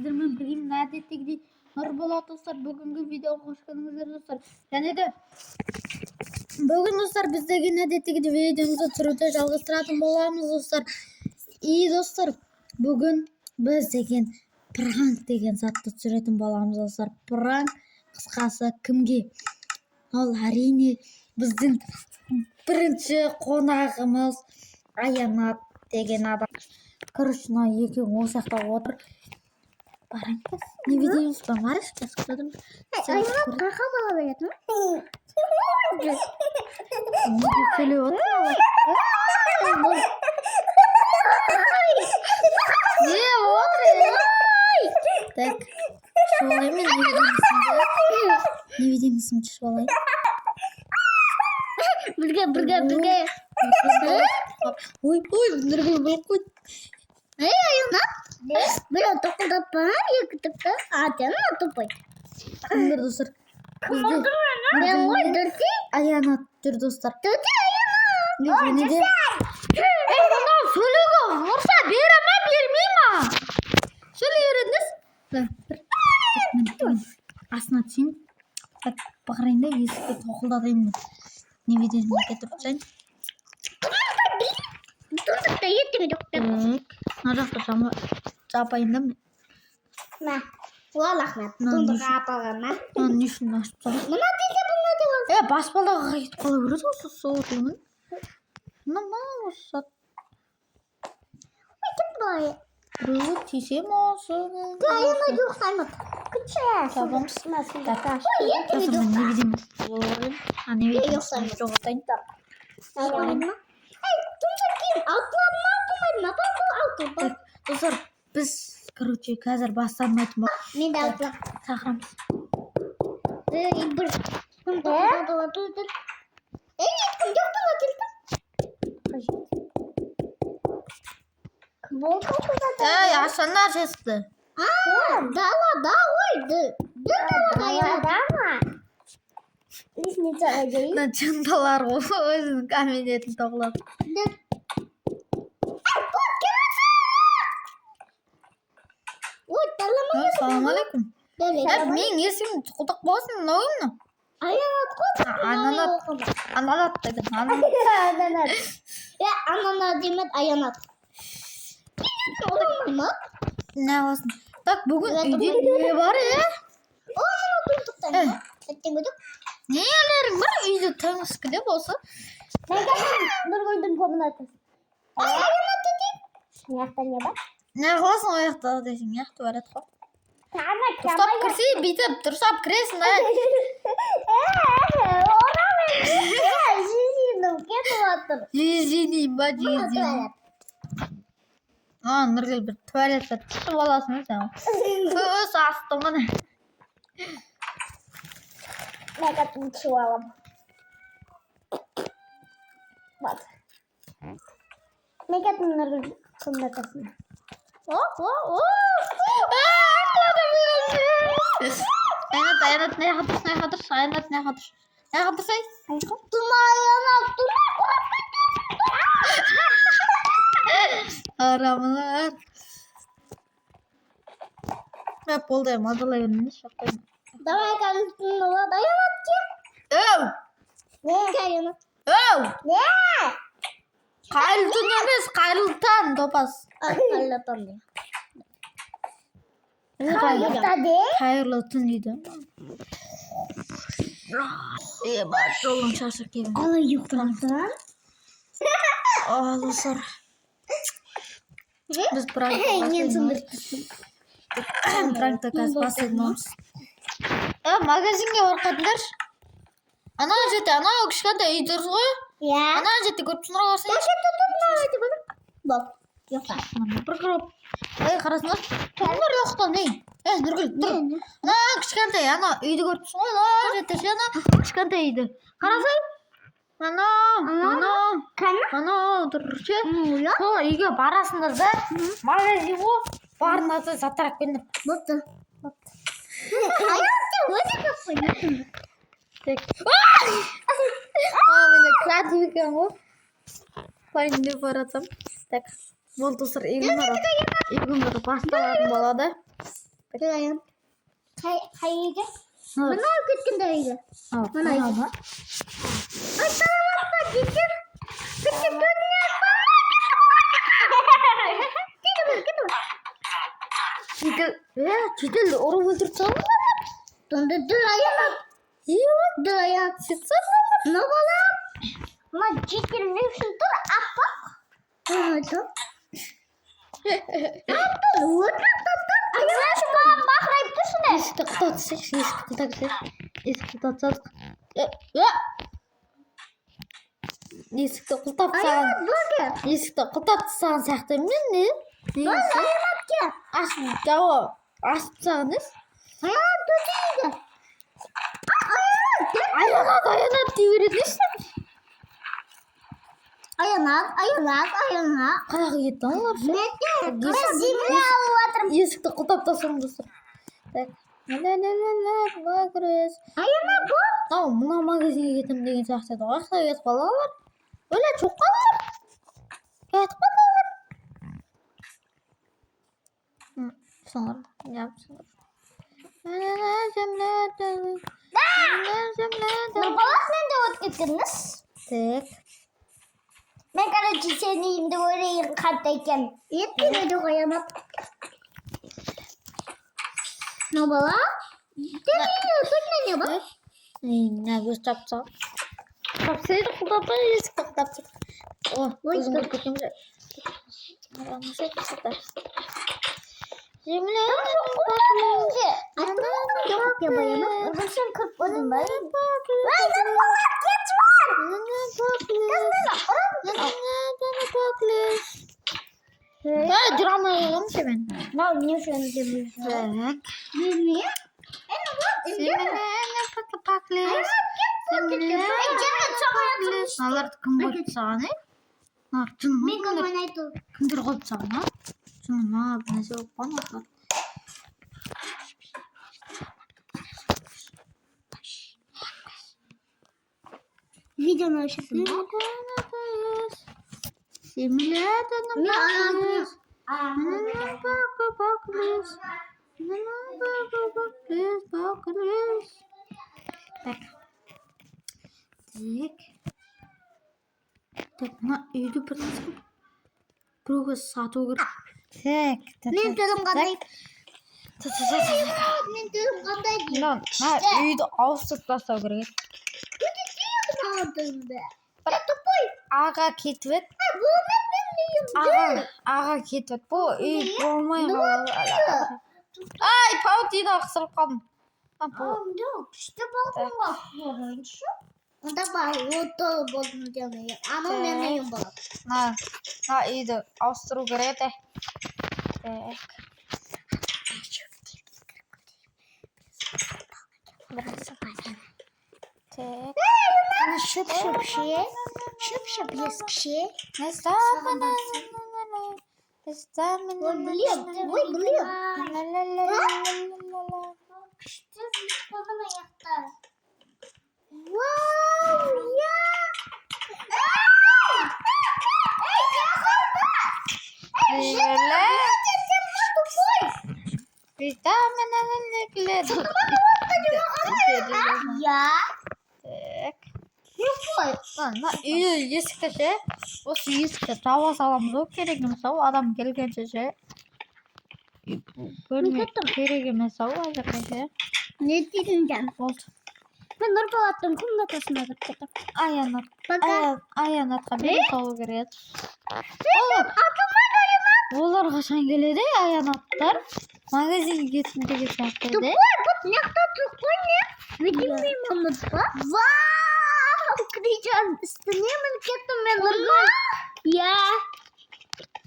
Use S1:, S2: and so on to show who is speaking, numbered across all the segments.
S1: сіздермен бірге әдеттегідей Нұрболат достар, бүгінгі видеоға қош келдіңіздер достар. Және де бүгін достар біз деген әдеттегідей видеомызды түсіруді жалғастыратын боламыз достар. И достар, бүгін біз деген пранк деген затты түсіретін боламыз достар. Пранк қысқасы кімге? Ол әрине біздің бірінші қонағымыз Аянат деген адам. Короче, екеуі осы жақта отыр. Барыңыз. Не видеоңыз ба? Марышка, скажем.
S2: Аянат қақа бала береді ме?
S1: Неге сөйлеп отыр? Не отыр? Так, шуалайын мен не видеоңызды шуалайын.
S2: Бірге.
S1: Ой, Нұргүл болып қойды.
S2: Аянат? Бір тоқылдатпа, екі тіпті Аянат топай.
S1: Кімдер достар?
S2: Мен ғой дұрсы?
S1: Аянат жүр достар.
S2: Дұрсы Аянат.
S1: Және де... Мынау сөйлеуге ұрса бере ма, бермей ма? Сөйлей бередіңіз? Астына түсейін. Бағырайын да есікті тоқылдатайын. Не видеоңызды кетіріп тұрсайын.
S2: Тұндықта еттігі жоқ.
S1: Мына жақта жапайын да мен.
S2: Мә, ол рахмет. Тұндық апалғанна.
S1: Не үшін ашып тұрсам?
S2: Мына тезде бұны деп алсын.
S1: Баспалдағы қайтып қала көреді осы соғыртылының. Мына осы сат.
S2: Өйтіп бай.
S1: Біреуі тесем осы.
S2: Аянат жоқ саймат. Күтші.
S1: Табамыз.
S2: Так. Ой, еттігі жоқ.
S1: Не видеомыз? Не видеомыз? Жоғатайын.
S2: Аянат. Тұндық кейін алтыларына алтылмайды ма? Бұл алтыл.
S1: Достар, біз, короче, қазір басталмайтын ба?
S2: Мен де алтылар.
S1: Сақырамыз.
S2: Бір. Кім жоқтың өтілді? Бұл қылқылдады.
S1: Ашандар жесті.
S2: Далада ойды. Далада ма? Лесница әдейі.
S1: Чындалар өзінің комедиетін тоғылап.
S2: Ой, талама.
S1: Салам алейкум. Мен есігім құлдық болсын, науым мұны?
S2: Аянат қой.
S1: Ананат деді.
S2: Ананат. Ананат демет, аянат.
S1: Не болсын. Так, бүгін үйде не бар, Нелерің бар үйде таңызкіде болса?
S2: Нұргүлдің комнатасы. Аянат дейін. Яқта не бар?
S1: Не қыласың ояқта дейсің, яқты бар еді қой. Дұрыстап кірсе, бүйтіп, дұрыстап кіресің, Жезенейін ба, жезенейін. Нұргүл бір туалетті түсіп аласың сен. Көз астың ғана.
S2: Мен кәттім түсіп алам. Бат. Мен кәттім Нұргүл комнатасына.
S1: Аянат, не қатырсай?
S2: Тұма аянат, тұма.
S1: Арамылар. Болды, мазалай бермейміз, шақпайын.
S2: Давай кәлістің болады, аянат ке. Не? Аянат. Не?
S1: Қайылтын емес, қайылтан, топас.
S2: Қайылтан де.
S1: Қайырлы түн дейді. Жолың шашып келін.
S2: Қалай ұйықтамсан?
S1: Достар. Біз пранкты қазір бастаймыз. Магазинге барқатындар. Ана жеті, ана кішкентай үй дұрыс ғой? Ана жеті көріп тұныр ғарсын.
S2: Бол, ұйықта.
S1: Бір қырып. Қарасыңдар. Тұныр ұйықта не? Нұргүл, тұр. Ана кішкентай, ана үйді көріп тұсын ғой? Ана жеті, ана кішкентай үйді. Қарасай. Ана, тұршы. Сол үйге барасыңдар да, магазин ғой, барынаты заттар әкпендір.
S2: Бұтты. Аянатты өзі көппін.
S1: Мені креатив екен ғой. Пайын деп баратсам. Так, бұл достар, егін басталатын болады.
S2: Durayım. Hayır.
S1: Ne var?
S2: Bana gitkin de hayır.
S1: Al,
S2: Bana
S1: al,
S2: iyi.
S1: al.
S2: Ay sana bak gittim. Gittim dünya.
S1: Çitil oruç öldürsen.
S2: Durayım.
S1: İyi bak.
S2: Durayım. Ne var? Ma gittim ne şu dur apa. Dur. Ayağına şu bana baklayıp düşün.
S1: Eski kıtatsı. Eski kıtatsı. Есікті құлтап саған. Есікті құлтап саған сақтаймын мен не? Ашып жауы. Ашып саған ес. Аянат дей береді ешті.
S2: Аянат.
S1: Қаяғы кетті аналар. Есікті құлтап тастырым достар. Так. Багрыз. Ау, мына магазинге кетемін деген сияқты еді ғой. Ақша кетіп қалалар. Öyle çok kalır. Кетіп қалалар. Sanırım yapsınlar.
S2: Nurbalas'ın da ötüktünüz.
S1: Tek.
S2: Ben karıcı seneyim de oraya karttayken. Yetmedi koyamam. Nurbala? Ne bak?
S1: Ne göstereceğim? Kapsayı da kullanmayı esik kapsayı. Oh, uzun bir bakayım. Nasıl yapacaklar? Cemile.
S2: Yok ya bayanım. Sen 40 bodum var. Vay Nurbala geç var.
S1: Ben drama yollamış ya ben.
S2: Ne oynuyor şu an Cemile?
S1: Evet.
S2: Cemile?
S1: Алар кім қойып саған, кімдер қойып саған, бір нәрсе болып қалған.
S2: Videonu açasın.
S1: Так, мына үйді бір нәрсе біреуге сату керек.
S2: Мен тілім қандай? Мен тілім қандай деймін?
S1: Мына үйді ауыстырып тастау керек. Аға кетіп еді. Аға кетіп еді. Бұл үй болмай қалды. Ай, паутина қысылып қалдым.
S2: Yok, işte balkonga koyun şu. Onda bak, oto balkonu diyor. Ama ben neyim bak.
S1: Мына үйді ауыстыру керек еді. Так.
S2: Şıp eski. İşte zıpladım ayakta. Wow ya. Ya.
S1: Мына үй есікті ше, осы есікті жауа саламыз ғой, керек емес ау, адам келгенше ше. Бөлме керек емес ау, әзірге ше.
S2: Ne dedin sen?
S1: Болды.
S2: Ben Nurbalat'ın kumdatasına gittim.
S1: Аянатқа бері салу керек. Олар қашан келеді, аянаттар? Магазинге кетсін деген сияқты еді.
S2: Вот некто тупой не? Видим мимо Вау! Кричан, стынемын кеттім мен Нурба. Я.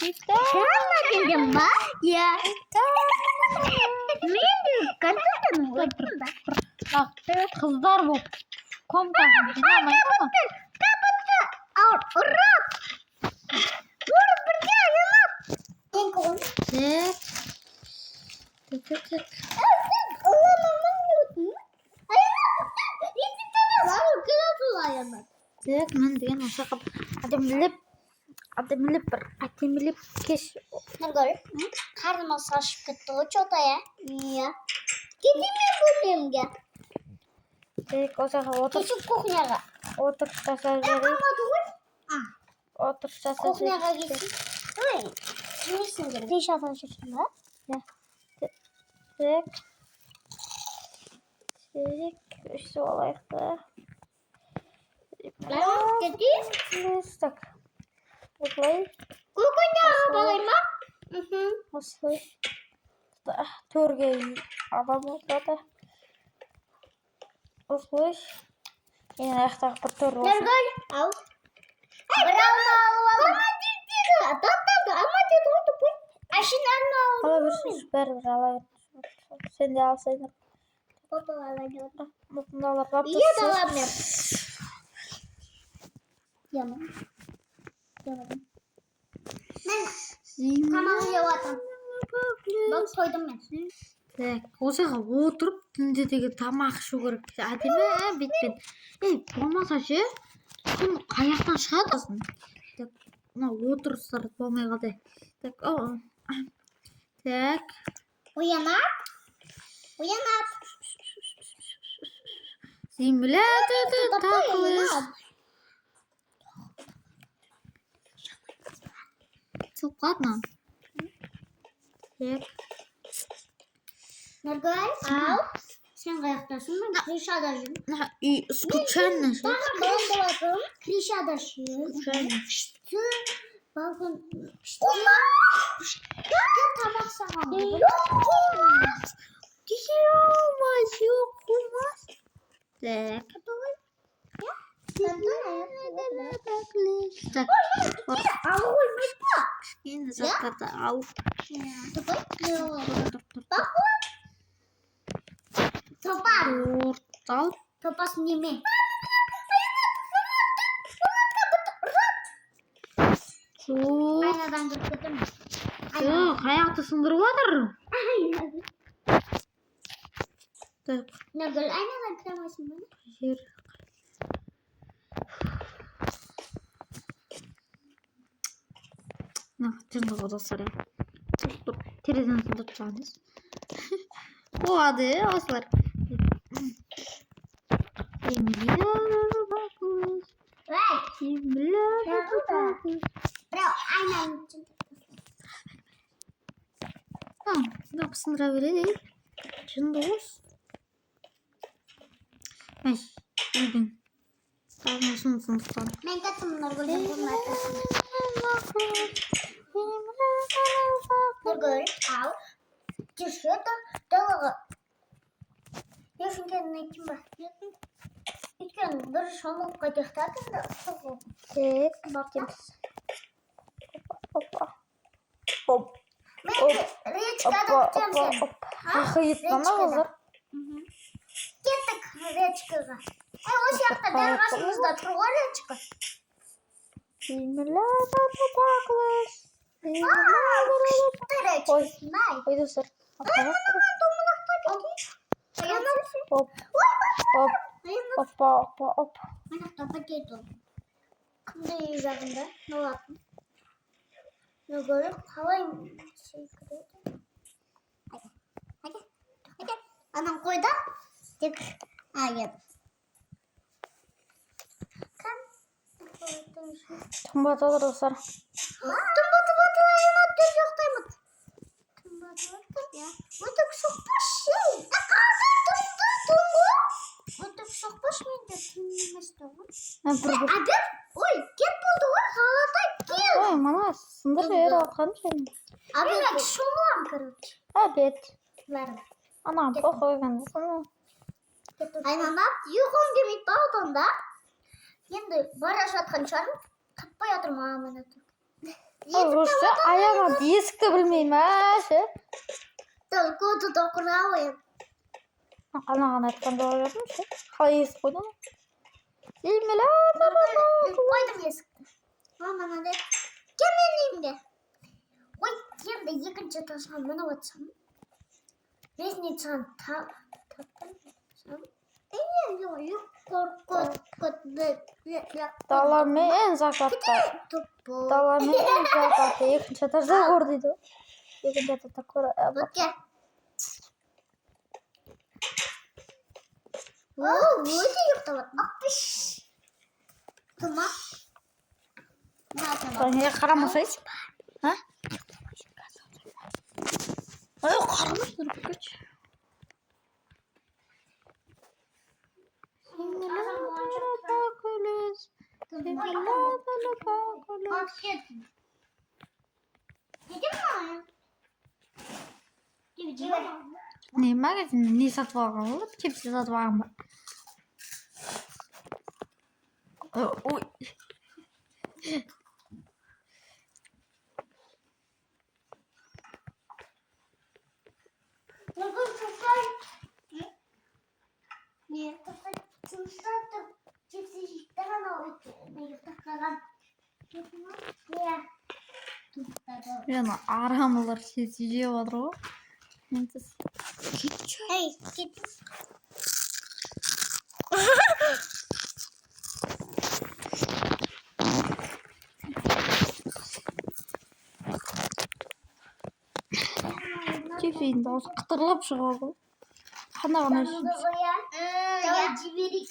S2: Sen anladın mı? Ya. Мен де картоптаны ойттым да.
S1: Қыздар болып комкасын жинамайды ма?
S2: Капытты ұрап. Бұрып бірге аянап. Мен көңіл.
S1: Так. Так, мен деген осы қып әдемілеп кеш
S2: Karnıma saçıp gitti o çodaya. Niye? Gideyim mi bölümge?
S1: Tek o zaman otur.
S2: Küçük kuhnyaya.
S1: Otur tasarruf.
S2: Ama dur.
S1: Otur tasarruf.
S2: Kuhnyaya gitsin. Dur. Neysin dedim. Dışarıdan çıktım ha.
S1: Tek. Tek. İşte olayık da.
S2: Ben gideyim.
S1: Tak. Otlay.
S2: Kuhnyaya balayım ha.
S1: Oslay. Törge adam otlada. Oslay. Yine ayakta bir tör olsun.
S2: Nerede? Al. Bravo. Ama dedi. Tatlı ama dedi oldu bu. Aşınan
S1: Ala bir süper bir ala. Sen de alsaydın.
S2: Baba alacağım.
S1: Mutlu olur. Kaptı.
S2: İyi devam yap. Yaman. Yamadım. Ben tamam yavadım. Bak koydum ben.
S1: Tek. O zaman oturup tündedeki tamak şu gerek. Hadi mi? Bittin. Olmasa şey. Sen kayaktan çıkarsın. Tek. Ne oturursa olmaya kaldı. Tek. Tek.
S2: Uyanat. Uyanat.
S1: Simülatörde takılış. Çok katma. Tek.
S2: Nerede? Al. Sen kayaktasın ben krişadayım.
S1: Скучно же.
S2: Ben dolabım krişadayım.
S1: Скучно.
S2: Bakın. Gel tabak sana.
S1: Yok olmaz. Yok olmaz. Tek. Так. Yine zaten al.
S2: Topar.
S1: Al.
S2: Topas nimi.
S1: Çok.
S2: Aynadan döktüm.
S1: Çok. Ayakta sındırıp alırım. Tak.
S2: Ne gül aynadan kıramasın bana.
S1: Hayır. Ne? Canım da sarı. Dur. Televizyon tutacağız. O adı aslar.
S2: Bravo. Aynen.
S1: Tamam. Ne yapsın öyle değil. Canım olsun. Ay. Uyudum. Tamam olsun sınıftan.
S2: Ben katım Nurgül'ün bunlar katım. Nurgül al. Düşüyor da dalağı. Yaşın kendine kim var? İlk gün bir şunu kaçırtaydın da.
S1: Tek.
S2: Bakayım.
S1: Hoppa. Hop.
S2: Ben reçka dökeceğim seni.
S1: Hayıtlama hazır.
S2: Gittik reçkaza. O şartta dervasımızda turlar reçka.
S1: Simülatörde takılış.
S2: Oy.
S1: Oy da sır. Hop.
S2: Hop.
S1: Hop. Hoppa hoppa hop.
S2: Ayakta paket oldu. Kımda yüzlerinde ne yaptım? Ne böyle havayı şey kırıyordu. Hadi. Anam koydu. Tık. Hayır. Kan.
S1: Tumbat olur sır.
S2: Tumbat ayımat yoktaymat. Tumbat ya. Bu da çok baş şey. Ne kadar tumbu. Bu da çok baş mıydı? Abi, oy, git buldu var. Halata gel.
S1: Ay mana sındır yer alkan şey.
S2: Abi bak şunu am kırık.
S1: Evet.
S2: Ver.
S1: Anam koygan sana.
S2: Aynen bak yuhum demeyip bağdığında. Şimdi baraj atkan çarım. Kappa yatırma amanatı.
S1: Rusça ayağıma disk de bilmeyim ha şey.
S2: Dal kodu dokunamayın.
S1: Ana etken doğru yapmış. Hayır koydum. Simülatörde
S2: Koydum yaskı. Aman hadi. Gelmeliyim de. Oy şimdi yıkınca taşan bana batsam. Resmi çan yok
S1: Dalami en zakatta. Dalami en zakatta. Yakınca taşda gördüydü. Şekilde takır.
S2: Bak ya. Oo, bu da yok tamam. 60. Tamam.
S1: Niye karamasayız? Ha? Ay karamız dur kaç. Ne magazin ne satın alır? Kimse satın almaz. Oy. Yani aramlar kesici var o.
S2: Hey, git.
S1: Kefin de olsa kıtırlap çıkardı. Kanağına şimdi.
S2: Ya cibirik.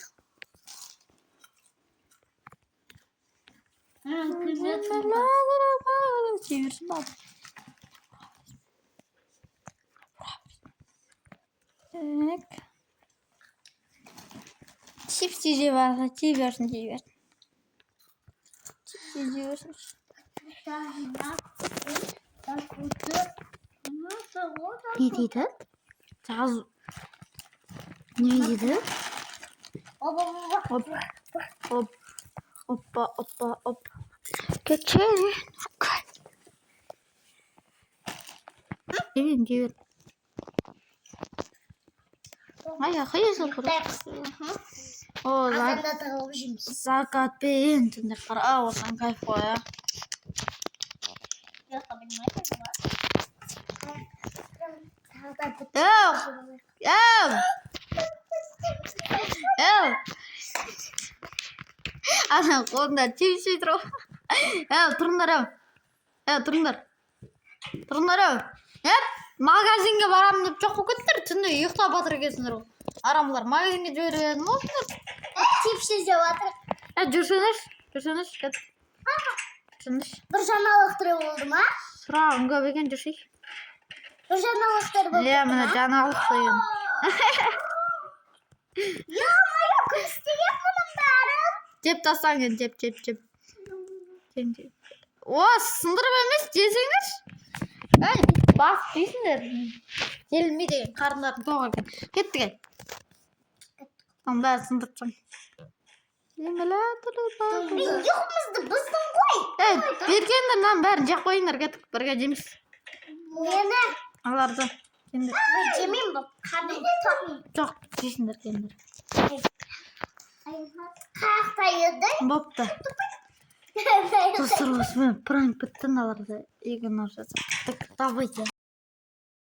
S1: Çevirsin bak. Evet. Çiftçici varsa çevirsin çevirsin. Çiftçici versin. Ne dedi? Çağız. Ne dedi? Hop. Hop. Hoppa hoppa hop. Geçelim. Gelin diyor. Hayır sorun. O zakat beyin tunda qara wasan kayf qoya. Ew. Ana qo'lda chipsi turib. Turinglar. Hep magazinga boraman deb cho'qib ketdilar. Tunda uxlab o'tirgansizlar. Aramlar magazinga jo'raganmi?
S2: Tipsiz cevaplar.
S1: Жүрсеңіз.
S2: Bir жаңалықтар болды ма?
S1: Сұрағым көп екен жүрсей.
S2: Bir жаңалықтар болды
S1: Иә, мына жаңалық қойын.
S2: Yok istеген мұның бәрін.
S1: Жеп тастаңыз, жеп. О, сындырып емес, жесеңіз. Бас дейсіңдер. Желмейді, қарындарын тоқ екен. Кеттік. Бәрі сындыртсаң.
S2: Yo'qmizdi, bizning qo'y.
S1: Bergandir lan bәрін жақ қойыңдар, кеттік. Бірге жеміз.
S2: Meni
S1: Аларды. Кендер.
S2: жемеймін бұл. Қандай
S1: Жоқ, жейсіңдер, кендер.
S2: Қаяқта едің?
S1: Бопты. Достар, осымен пранк бітті, аларды. Егін оршасы. Давайте.